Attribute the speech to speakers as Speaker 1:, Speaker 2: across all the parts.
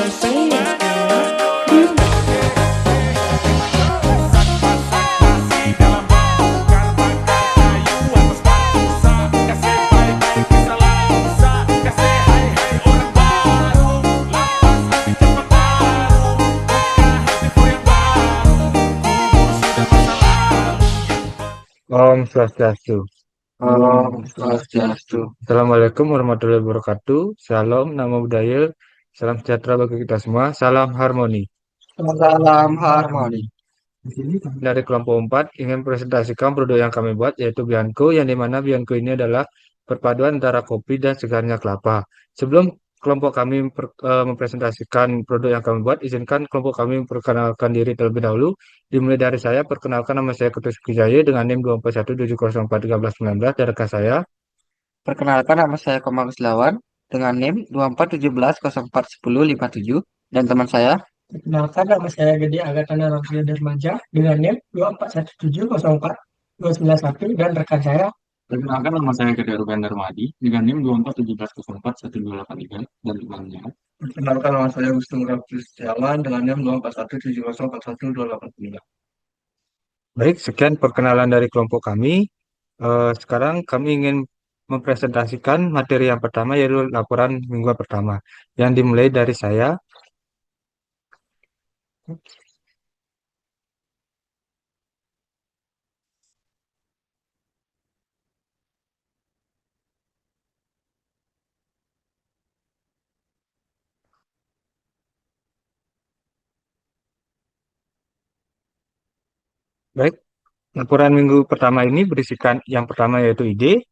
Speaker 1: Om Swastiastu.
Speaker 2: Om Swastiastu.
Speaker 1: Assalamualaikum warahmatullahi wabarakatuh. Salam, namo buddhaya. Salam sejahtera bagi kita semua. Salam harmoni.
Speaker 2: Salam harmoni.
Speaker 1: Di sini kami dari kelompok 4 ingin presentasikan produk yang kami buat yaitu Bianco, yang dimana Bianco ini adalah perpaduan antara kopi dan segarnya kelapa. Sebelum kelompok kami mempresentasikan produk yang kami buat, izinkan kelompok kami memperkenalkan diri terlebih dahulu. Dimulai dari saya, perkenalkan nama saya Kutus Kijaya dengan NIM 2417041319 dari rekan saya.
Speaker 2: Perkenalkan nama saya Komang Selawan dengan NIM 2417041057 dan teman saya.
Speaker 3: Perkenalkan, nama saya Gede Agatana Rafia Darmaja dengan NIM 2417042991 dan rekan saya.
Speaker 4: Perkenalkan nama saya Gede Ruben Darmadi dengan NIM 2417041283 dan temannya.
Speaker 5: Perkenalkan nama saya Wisnu Rafi Setiawan dengan NIM 2417041283.
Speaker 1: Baik, sekian perkenalan dari kelompok kami. Sekarang kami ingin mempresentasikan materi yang pertama yaitu laporan mingguan pertama yang dimulai dari saya. Baik, laporan minggu pertama ini berisikan yang pertama yaitu ide.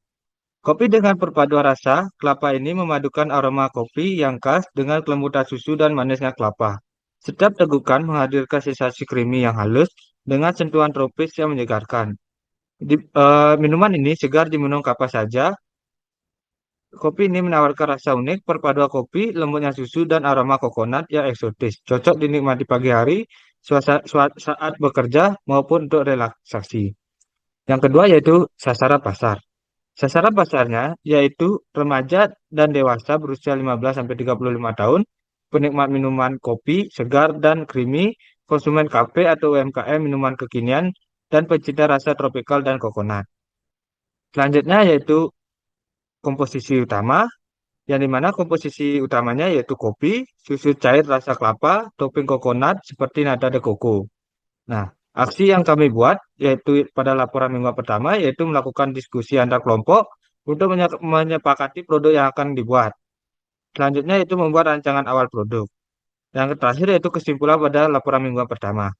Speaker 1: Kopi dengan perpaduan rasa, kelapa ini memadukan aroma kopi yang khas dengan kelembutan susu dan manisnya kelapa. Setiap tegukan menghadirkan sensasi creamy yang halus dengan sentuhan tropis yang menyegarkan. Minuman ini segar diminum kapan saja. Kopi ini menawarkan rasa unik, perpaduan kopi, lembutnya susu, dan aroma kokonat yang eksotis. Cocok dinikmati pagi hari, saat bekerja, maupun untuk relaksasi. Yang kedua yaitu sasaran pasar. Sasaran pasarnya yaitu remaja dan dewasa berusia 15-35 tahun, penikmat minuman kopi, segar dan creamy, konsumen kafe atau UMKM minuman kekinian, dan pecinta rasa tropikal dan kokonat. Selanjutnya yaitu komposisi utama, yang dimana komposisi utamanya yaitu kopi, susu cair rasa kelapa, topping kokonat seperti nada de coco. Nah, aksi yang kami buat yaitu pada laporan minggu pertama yaitu melakukan diskusi antar kelompok untuk menyepakati produk yang akan dibuat. Selanjutnya itu membuat rancangan awal produk. Yang terakhir yaitu kesimpulan pada laporan minggu pertama.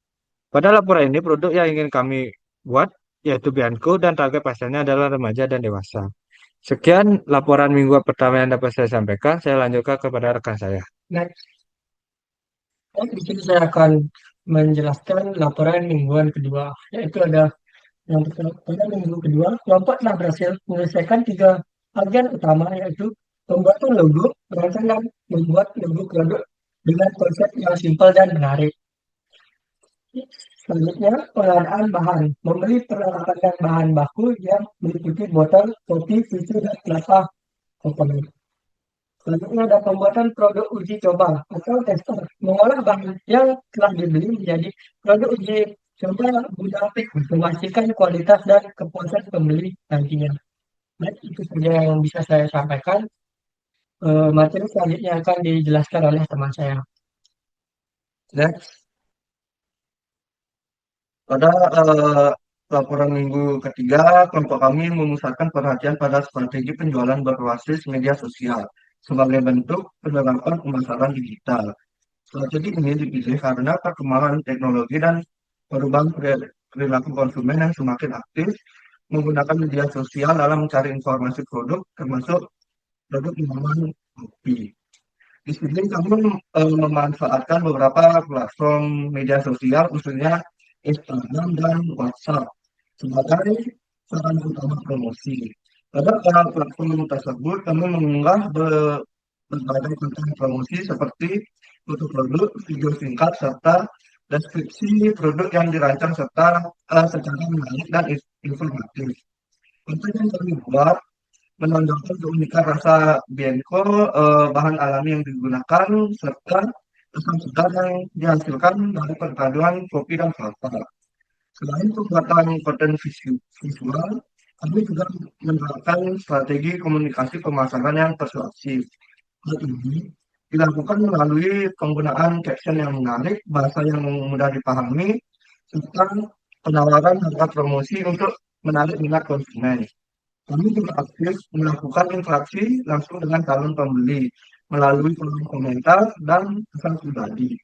Speaker 1: Pada laporan ini produk yang ingin kami buat yaitu Bianco dan target pasarnya adalah remaja dan dewasa. Sekian laporan minggu pertama yang dapat saya sampaikan. Saya lanjutkan kepada rekan saya.
Speaker 3: Next. Di sini saya akan menjelaskan laporan mingguan kedua, yaitu ada yang pertama. Pada minggu kedua, kelompok telah berhasil menyelesaikan 3 bagian utama, yaitu pembuatan logo, merancang dan membuat logo produk dengan konsep yang simpel dan menarik. Selanjutnya, pengadaan bahan, membeli peralatan dan bahan baku yang meliputi botol, kopi, susu, dan kelapa komponen. Selanjutnya ada pembuatan produk uji coba atau tester, mengolah bahan yang telah dibeli menjadi produk uji coba guna memastikan kualitas dan kepuasan pembeli nantinya. Baik, itu saja yang bisa saya sampaikan. Materi selanjutnya akan dijelaskan oleh teman saya.
Speaker 5: Next. Pada laporan minggu ketiga, kelompok kami memusatkan perhatian pada strategi penjualan berbasis media sosial sebagai bentuk penerapan pemasaran digital. Strategi ini dipilih karena perkembangan teknologi dan perubahan perilaku konsumen yang semakin aktif menggunakan media sosial dalam mencari informasi produk, termasuk produk minuman kopi. Di sini kami memanfaatkan beberapa platform media sosial, khususnya Instagram dan WhatsApp sebagai sarana utama promosi. Pada platform tersebut kami mengunggah berbagai konten promosi seperti foto produk, video singkat, serta deskripsi produk yang dirancang secara menarik dan informatif. Konten yang kami buat menonjolkan keunikan rasa Bianco, bahan alami yang digunakan, serta asam segar yang dihasilkan dari perpaduan kopi dan kelapa. Selain pembuatan konten visual, kami juga menerapkan strategi komunikasi pemasaran yang persuasif. Hal ini dilakukan melalui penggunaan caption yang menarik, bahasa yang mudah dipahami, serta penawaran harga promosi untuk menarik minat konsumen. Kami juga aktif melakukan interaksi langsung dengan calon pembeli melalui kolom komentar dan pesan pribadi.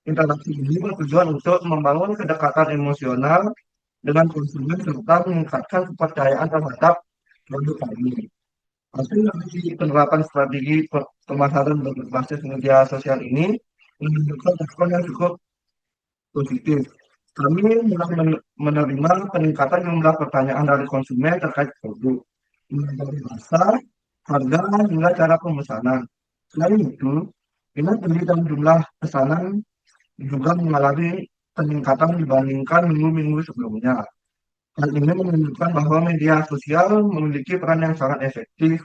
Speaker 5: Interaksi ini bertujuan untuk membangun kedekatan emosional dengan konsumen serta meningkatkan kepercayaan terhadap produk kami. Hasil dari penerapan strategi pemasaran berbasis media sosial ini menunjukkan respon yang cukup positif. Kami mulai menerima peningkatan jumlah pertanyaan dari konsumen terkait produk, mulai dari rasa, harga, hingga cara pemesanan. Selain itu, minat beli dan jumlah pesanan juga mengalami peningkatan dibandingkan minggu-minggu sebelumnya. Hal ini menunjukkan bahwa media sosial memiliki peran yang sangat efektif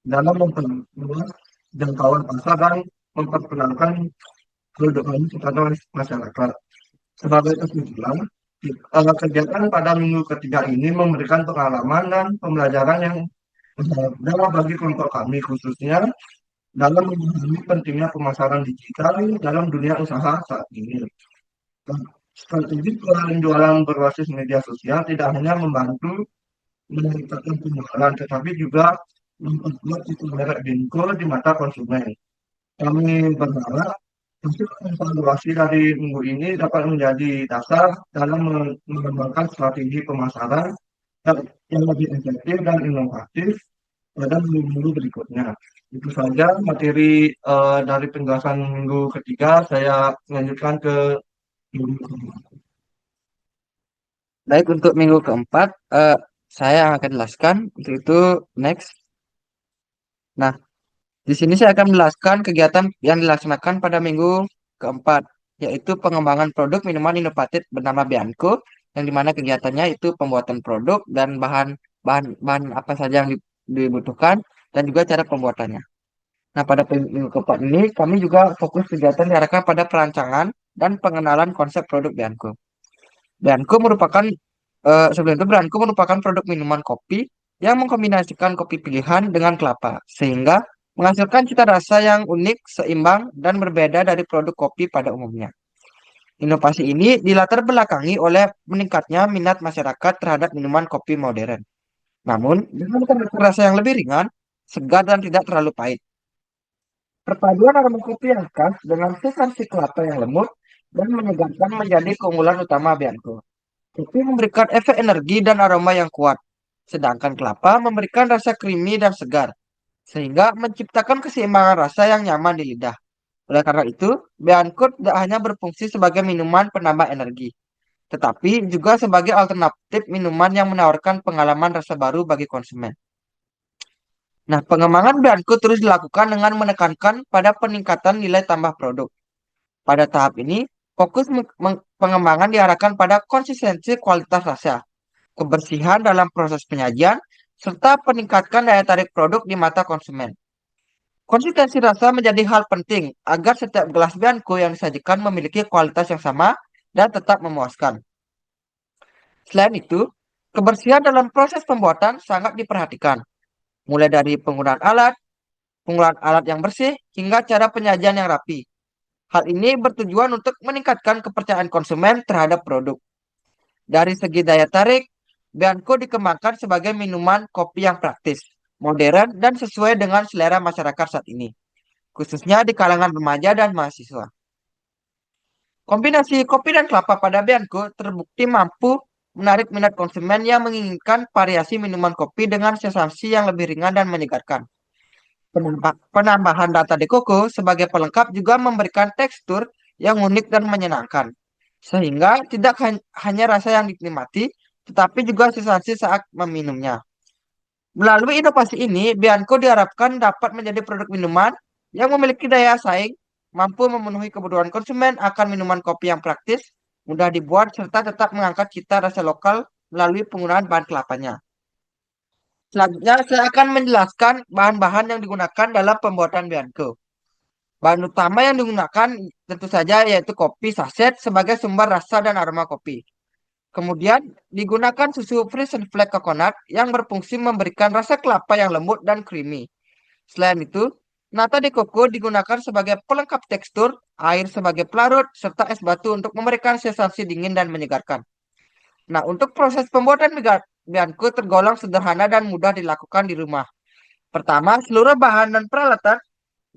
Speaker 5: dalam memperluas jangkauan pasar dan memperkenalkan produk kami kepada masyarakat. Sebagai kesimpulan, kegiatan pada minggu ketiga ini memberikan pengalaman dan pembelajaran yang berharga bagi kelompok kami, khususnya dalam memahami pentingnya pemasaran digital dalam dunia usaha saat ini. Strategi penjualan berbasis media sosial tidak hanya membantu meningkatkan penjualan, tetapi juga memperkuat citra merek Binko di mata konsumen. Kami berharap hasil evaluasi dari minggu ini dapat menjadi dasar dalam mengembangkan strategi pemasaran yang lebih efektif dan inovatif pada minggu berikutnya. Itu saja materi dari penjelasan minggu ketiga. Saya lanjutkan ke minggu kedua.
Speaker 2: Baik, untuk minggu keempat, saya akan jelaskan. Untuk itu, next. Nah, di sini saya akan menjelaskan kegiatan yang dilaksanakan pada minggu keempat, yaitu pengembangan produk minuman inovatif bernama Bianco, yang dimana kegiatannya itu pembuatan produk dan bahan apa saja yang dibutuhkan dan juga cara pembuatannya. Nah, pada minggu keempat ini kami juga fokus kegiatan diarahkan pada perancangan dan pengenalan konsep produk Bianco. Bianco merupakan sebelum itu Bianco merupakan produk minuman kopi yang mengkombinasikan kopi pilihan dengan kelapa, sehingga menghasilkan cita rasa yang unik, seimbang, dan berbeda dari produk kopi pada umumnya. Inovasi ini dilatar belakangi oleh meningkatnya minat masyarakat terhadap minuman kopi modern. Namun, dengan rasa yang lebih ringan, segar, dan tidak terlalu pahit. Perpaduan aroma kopi yang khas dengan substansi kelapa yang lembut dan menyegarkan menjadi keunggulan utama Bianco. Kopi memberikan efek energi dan aroma yang kuat, sedangkan kelapa memberikan rasa creamy dan segar, sehingga menciptakan keseimbangan rasa yang nyaman di lidah. Oleh karena itu, Bianco tidak hanya berfungsi sebagai minuman penambah energi, tetapi juga sebagai alternatif minuman yang menawarkan pengalaman rasa baru bagi konsumen. Nah, pengembangan Bianco terus dilakukan dengan menekankan pada peningkatan nilai tambah produk. Pada tahap ini, fokus pengembangan diarahkan pada konsistensi kualitas rasa, kebersihan dalam proses penyajian, serta peningkatkan daya tarik produk di mata konsumen. Konsistensi rasa menjadi hal penting agar setiap gelas Bianco yang disajikan memiliki kualitas yang sama dan tetap memuaskan. Selain itu, kebersihan dalam proses pembuatan sangat diperhatikan, mulai dari penggunaan alat yang bersih, hingga cara penyajian yang rapi. Hal ini bertujuan untuk meningkatkan kepercayaan konsumen terhadap produk. Dari segi daya tarik, Bianco dikembangkan sebagai minuman kopi yang praktis, modern, dan sesuai dengan selera masyarakat saat ini, khususnya di kalangan remaja dan mahasiswa. Kombinasi kopi dan kelapa pada Bianco terbukti mampu menarik minat konsumen yang menginginkan variasi minuman kopi dengan sensasi yang lebih ringan dan menyegarkan. Penambahan data de coco sebagai pelengkap juga memberikan tekstur yang unik dan menyenangkan, sehingga tidak hanya rasa yang dinikmati, tetapi juga sensasi saat meminumnya. Melalui inovasi ini, Bianco diharapkan dapat menjadi produk minuman yang memiliki daya saing, mampu memenuhi kebutuhan konsumen akan minuman kopi yang praktis, mudah dibuat, serta tetap mengangkat cita rasa lokal melalui penggunaan bahan kelapanya. Selanjutnya, saya akan menjelaskan bahan-bahan yang digunakan dalam pembuatan Bianco. Bahan utama yang digunakan tentu saja yaitu kopi saset sebagai sumber rasa dan aroma kopi. Kemudian digunakan susu frozen flake coconut yang berfungsi memberikan rasa kelapa yang lembut dan creamy. Selain itu, nata de coco digunakan sebagai pelengkap tekstur, air sebagai pelarut, serta es batu untuk memberikan sensasi dingin dan menyegarkan. Nah, untuk proses pembuatan bianco tergolong sederhana dan mudah dilakukan di rumah. Pertama, seluruh bahan dan peralatan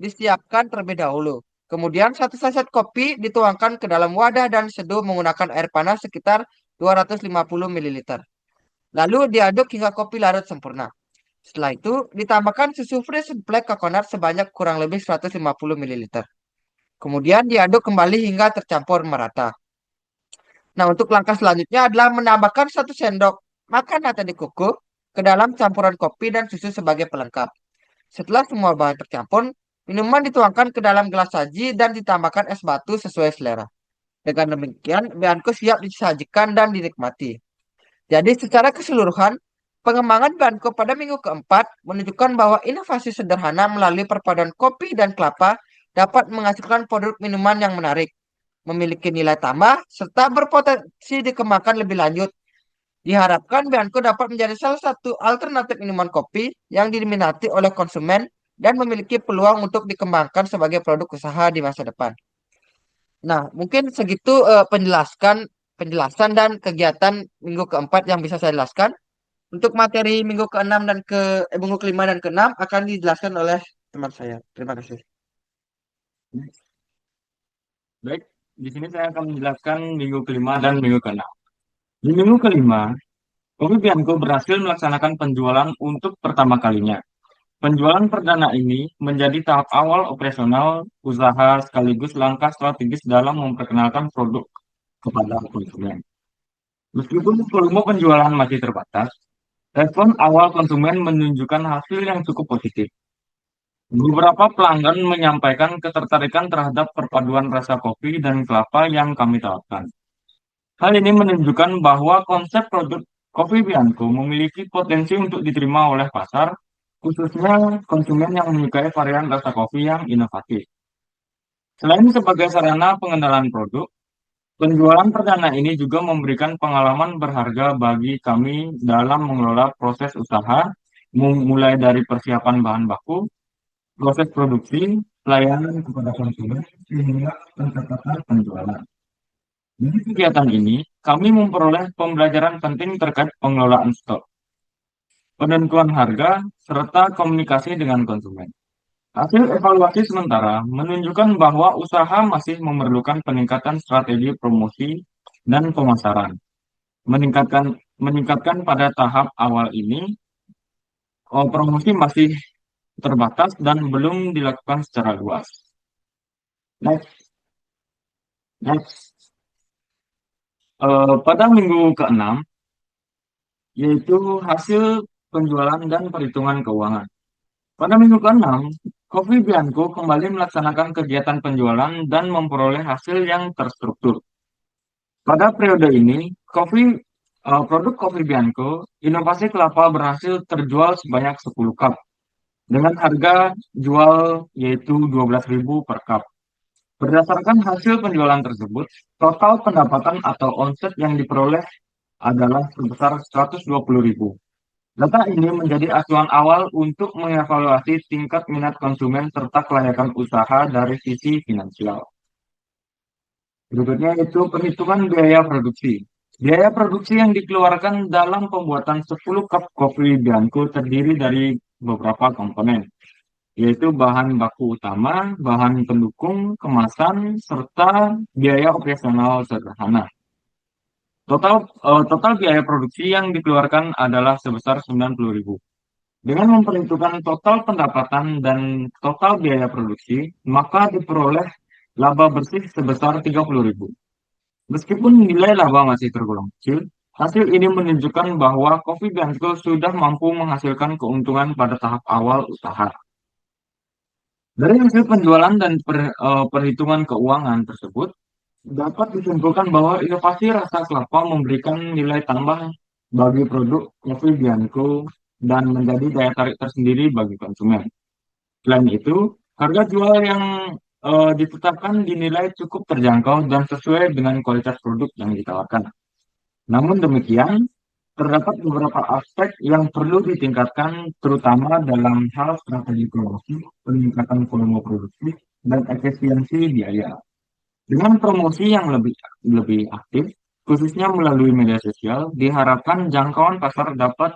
Speaker 2: disiapkan terlebih dahulu. Kemudian, satu saset kopi dituangkan ke dalam wadah dan seduh menggunakan air panas sekitar 250 ml. Lalu diaduk hingga kopi larut sempurna. Setelah itu, ditambahkan susu fresh black coconut sebanyak kurang lebih 150 ml. Kemudian diaduk kembali hingga tercampur merata. Nah, untuk langkah selanjutnya adalah menambahkan 1 sendok makan nata de coco ke dalam campuran kopi dan susu sebagai pelengkap. Setelah semua bahan tercampur, minuman dituangkan ke dalam gelas saji dan ditambahkan es batu sesuai selera. Dengan demikian, bianco siap disajikan dan dinikmati. Jadi secara keseluruhan, pengembangan bianco pada minggu keempat menunjukkan bahwa inovasi sederhana melalui perpaduan kopi dan kelapa dapat menghasilkan produk minuman yang menarik, memiliki nilai tambah, serta berpotensi dikembangkan lebih lanjut. Diharapkan bianco dapat menjadi salah satu alternatif minuman kopi yang diminati oleh konsumen dan memiliki peluang untuk dikembangkan sebagai produk usaha di masa depan. Nah, mungkin segitu penjelasan dan kegiatan minggu keempat yang bisa saya jelaskan. Untuk materi minggu keenam dan minggu kelima dan keenam akan dijelaskan oleh teman saya. Terima kasih.
Speaker 4: Baik, di sini saya akan menjelaskan minggu kelima dan minggu keenam. Di minggu kelima, Kopi Bianco berhasil melaksanakan penjualan untuk pertama kalinya. Penjualan perdana ini menjadi tahap awal operasional usaha sekaligus langkah strategis dalam memperkenalkan produk kepada konsumen. Meskipun volume penjualan masih terbatas, respon awal konsumen menunjukkan hasil yang cukup positif. Beberapa pelanggan menyampaikan ketertarikan terhadap perpaduan rasa kopi dan kelapa yang kami tawarkan. Hal ini menunjukkan bahwa konsep produk Kopi Bianco memiliki potensi untuk diterima oleh pasar, khususnya konsumen yang menyukai varian rasa kopi yang inovatif. Selain sebagai sarana pengenalan produk, penjualan perdana ini juga memberikan pengalaman berharga bagi kami dalam mengelola proses usaha, mulai dari persiapan bahan baku, proses produksi, pelayanan kepada konsumen, hingga pencatatan penjualan. Dari kegiatan ini, kami memperoleh pembelajaran penting terkait pengelolaan stok, penentuan harga, serta komunikasi dengan konsumen. Hasil evaluasi sementara menunjukkan bahwa usaha masih memerlukan peningkatan strategi promosi dan pemasaran. Meningkatkan pada tahap awal ini, promosi masih terbatas dan belum dilakukan secara luas. Next. Pada minggu ke-6, yaitu hasil penjualan dan perhitungan keuangan. Pada minggu ke-6, Kopi Bianco kembali melaksanakan kegiatan penjualan dan memperoleh hasil yang terstruktur. Pada periode ini, produk Kopi Bianco, inovasi kelapa berhasil terjual sebanyak 10 cup dengan harga jual yaitu 12.000 per cup. Berdasarkan hasil penjualan tersebut, total pendapatan atau omset yang diperoleh adalah sebesar 120.000. Data ini menjadi acuan awal untuk mengevaluasi tingkat minat konsumen serta kelayakan usaha dari sisi finansial. Berikutnya itu perhitungan biaya produksi. Biaya produksi yang dikeluarkan dalam pembuatan 10 cup kopi Bianco terdiri dari beberapa komponen, yaitu bahan baku utama, bahan pendukung, kemasan, serta biaya operasional sederhana. Total biaya produksi yang dikeluarkan adalah sebesar 90.000. Dengan memperhitungkan total pendapatan dan total biaya produksi, maka diperoleh laba bersih sebesar 30.000. Meskipun nilai laba masih tergolong kecil, hasil ini menunjukkan bahwa Kopi Bianco sudah mampu menghasilkan keuntungan pada tahap awal usaha. Dari hasil penjualan dan perhitungan keuangan tersebut, dapat disimpulkan bahwa inovasi rasa kelapa memberikan nilai tambah bagi produk Kopi Bianco dan menjadi daya tarik tersendiri bagi konsumen. Selain itu, harga jual yang ditetapkan dinilai cukup terjangkau dan sesuai dengan kualitas produk yang ditawarkan. Namun demikian, terdapat beberapa aspek yang perlu ditingkatkan terutama dalam hal strategi promosi, peningkatan volume produksi, dan efisiensi biaya. Dengan promosi yang lebih aktif, khususnya melalui media sosial, diharapkan jangkauan pasar dapat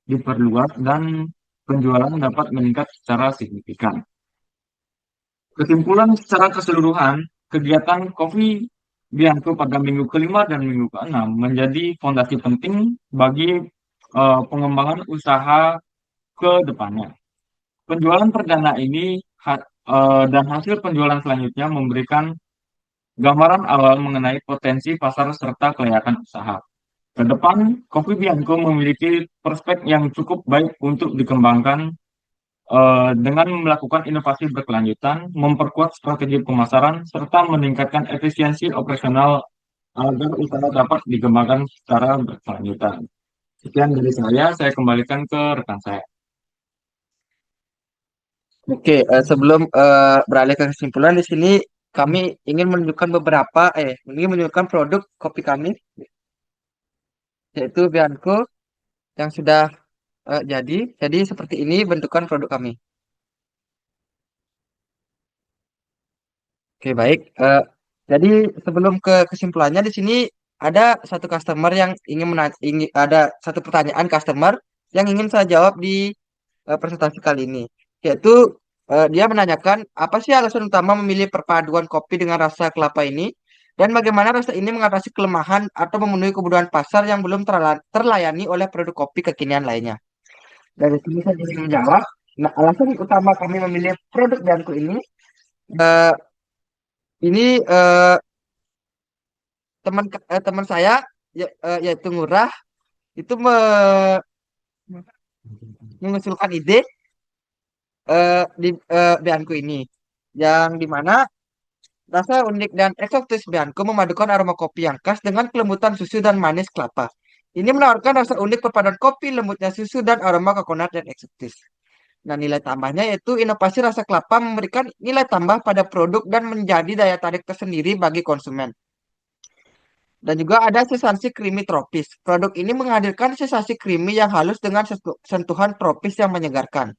Speaker 4: diperluas dan penjualan dapat meningkat secara signifikan. Kesimpulan secara keseluruhan, kegiatan Coffee Bianco pada minggu kelima dan minggu keenam menjadi fondasi penting bagi pengembangan usaha ke depannya. Penjualan perdana ini dan hasil penjualan selanjutnya memberikan gambaran awal mengenai potensi pasar serta kelayakan usaha. Ke depan, Coffee Bianco memiliki prospek yang cukup baik untuk dikembangkan dengan melakukan inovasi berkelanjutan, memperkuat strategi pemasaran, serta meningkatkan efisiensi operasional agar usaha dapat dikembangkan secara berkelanjutan. Sekian dari saya kembalikan ke rekan saya.
Speaker 2: Oke, sebelum beralih ke kesimpulan di sini kami ingin menunjukkan produk kopi kami, yaitu Bianco yang sudah jadi. Jadi seperti ini bentukan produk kami. Oke, baik. Jadi sebelum ke kesimpulannya di sini ada satu customer yang ada satu pertanyaan customer yang ingin saya jawab di presentasi kali ini, yaitu dia menanyakan apa sih alasan utama memilih perpaduan kopi dengan rasa kelapa ini dan bagaimana rasa ini mengatasi kelemahan atau memenuhi kebutuhan pasar yang belum terlayani oleh produk kopi kekinian lainnya. Dari sini saya ingin menjawab. Nah, alasan utama kami memilih produk Bianco ini, eh, ini teman saya yaitu Ngurah itu mengusulkan ide di Bianco ini, yang dimana rasa unik dan eksotis Bianco memadukan aroma kopi yang khas dengan kelembutan susu dan manis kelapa. Ini menawarkan rasa unik perpaduan kopi, lembutnya susu, dan aroma kokonat yang eksotis. Nah, nilai tambahnya yaitu inovasi rasa kelapa memberikan nilai tambah pada produk dan menjadi daya tarik tersendiri bagi konsumen. Dan juga ada sensasi creamy tropis. Produk ini menghadirkan sensasi creamy yang halus dengan sentuhan tropis yang menyegarkan.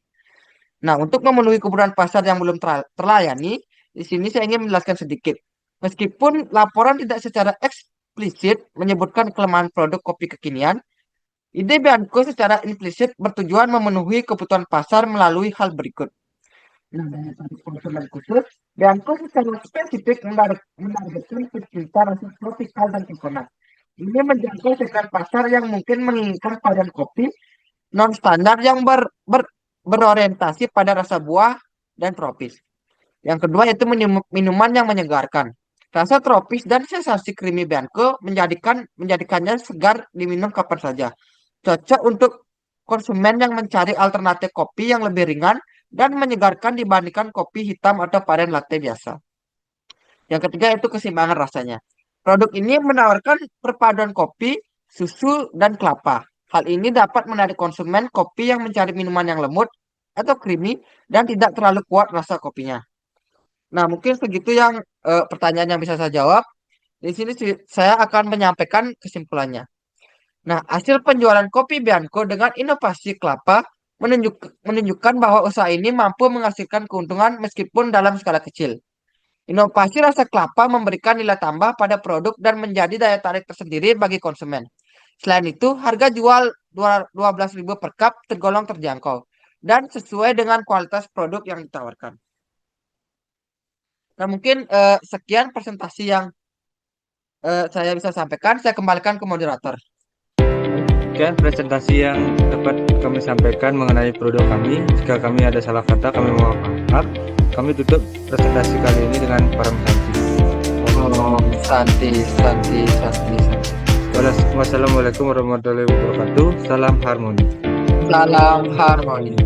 Speaker 2: Nah, untuk memenuhi kebutuhan pasar yang belum terlayani, di sini saya ingin menjelaskan sedikit. Meskipun laporan tidak secara eksplisit menyebutkan kelemahan produk kopi kekinian, ide Bianco secara implisit bertujuan memenuhi kebutuhan pasar melalui hal berikut. Nah, dari satu konsumen khusus, Bianco secara spesifik menargetkan pecinta rasa tropikal dan coconut. Ini menjangkau segmen pasar yang mungkin menginginkan varian kopi non standar yang berorientasi pada rasa buah dan tropis. Yang kedua yaitu minuman yang menyegarkan. Rasa tropis dan sensasi creamy Bianco menjadikannya segar diminum kapan saja. Cocok untuk konsumen yang mencari alternatif kopi yang lebih ringan dan menyegarkan dibandingkan kopi hitam atau varian latte biasa. Yang ketiga yaitu keseimbangan rasanya. Produk ini menawarkan perpaduan kopi, susu, dan kelapa. Hal ini dapat menarik konsumen kopi yang mencari minuman yang lembut atau creamy dan tidak terlalu kuat rasa kopinya. Nah, mungkin segitu yang pertanyaan yang bisa saya jawab. Di sini saya akan menyampaikan kesimpulannya. Nah, hasil penjualan kopi Bianco dengan inovasi kelapa menunjukkan bahwa usaha ini mampu menghasilkan keuntungan meskipun dalam skala kecil. Inovasi rasa kelapa memberikan nilai tambah pada produk dan menjadi daya tarik tersendiri bagi konsumen. Selain itu, harga jual 12.000 per cup tergolong terjangkau dan sesuai dengan kualitas produk yang ditawarkan. Nah, mungkin sekian presentasi yang saya bisa sampaikan. Saya kembalikan ke moderator.
Speaker 1: Sekian presentasi yang dapat kami sampaikan mengenai produk kami. Jika kami ada salah kata, kami mohon maaf. Kami tutup presentasi kali ini dengan parang santi. Wassalamualaikum warahmatullahi wabarakatuh. Salam harmoni.
Speaker 2: Salam harmoni.